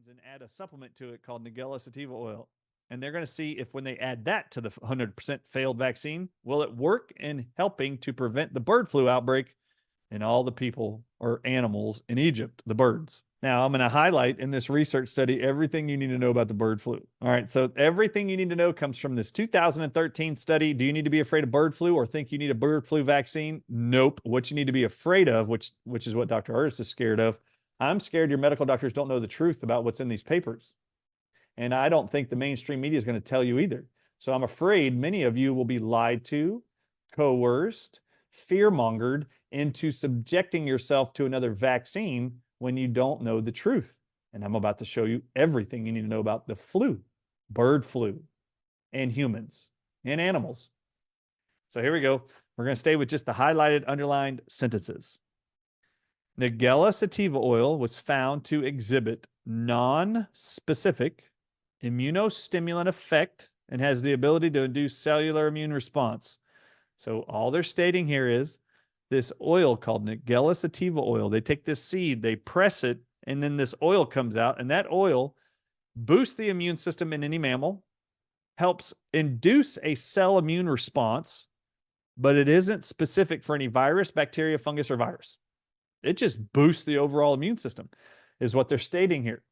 and add a supplement to it called Nigella Sativa oil. And they're going to see if when they add that to the 100% failed vaccine, will it work in helping to prevent the bird flu outbreak in all the people or animals in Egypt, the birds. Now, I'm going to highlight in this research study everything you need to know about the bird flu. All right, so everything you need to know comes from this 2013 study. Do you need to be afraid of bird flu or think you need a bird flu vaccine? Nope. What you need to be afraid of, which is what Dr. Ernst is scared of, I'm scared your medical doctors don't know the truth about what's in these papers. And I don't think the mainstream media is going to tell you either. So I'm afraid many of you will be lied to, coerced, fear-mongered into subjecting yourself to another vaccine when you don't know the truth. And I'm about to show you everything you need to know about the flu, bird flu, and humans and animals. So here we go. We're going to stay with just the highlighted, underlined sentences. Nigella sativa oil was found to exhibit non-specific immunostimulant effect and has the ability to induce cellular immune response. So all they're stating here is this oil called Nigella sativa oil. They take this seed, they press it, and then this oil comes out, and that oil boosts the immune system in any mammal, helps induce a cell immune response, but it isn't specific for any virus, bacteria, fungus, or virus. It just boosts the overall immune system, is what they're stating here.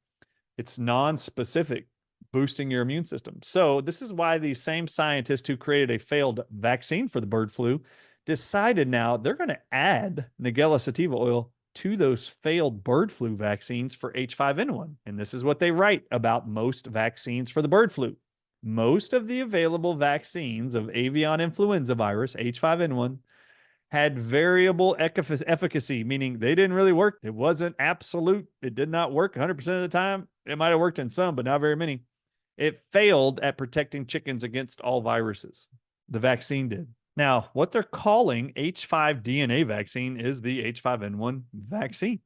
It's non-specific, boosting your immune system. So this is why these same scientists who created a failed vaccine for the bird flu decided now they're going to add Nigella sativa oil to those failed bird flu vaccines for H5N1. And this is what they write about most vaccines for the bird flu. Most of the available vaccines of avian influenza virus, H5N1, had variable efficacy, meaning they didn't really work. It wasn't absolute. It did not work 100% of the time. It might have worked in some, but not very many. It failed at protecting chickens against all viruses. The vaccine did. Now, what they're calling H5 DNA vaccine is the H5N1 vaccine.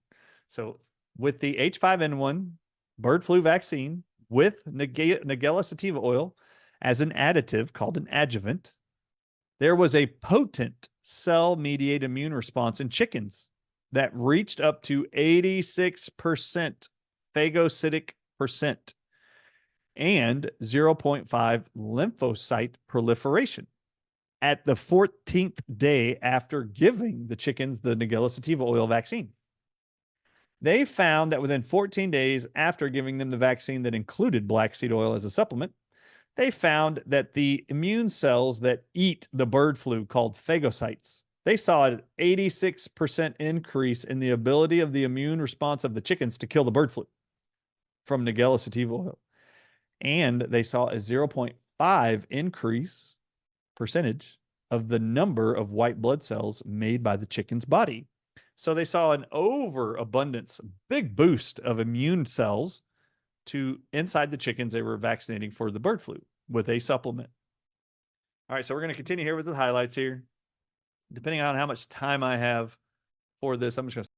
So with the H5N1 bird flu vaccine with Nigella sativa oil as an additive called an adjuvant, there was a potent cell-mediated immune response in chickens that reached up to 86% phagocytic percent and 0.5 lymphocyte proliferation at the 14th day after giving the chickens the Nigella sativa oil vaccine. They found that within 14 days after giving them the vaccine that included black seed oil as a supplement, they found that the immune cells that eat the bird flu, called phagocytes, they saw an 86% increase in the ability of the immune response of the chickens to kill the bird flu from Nigella sativa oil. And they saw a 0.5 increase percentage of the number of white blood cells made by the chicken's body. So they saw an overabundance, big boost of immune cells to inside the chickens they were vaccinating for the bird flu with a supplement. All right, so we're going to continue here with the highlights here. Depending on how much time I have for this, I'm just going to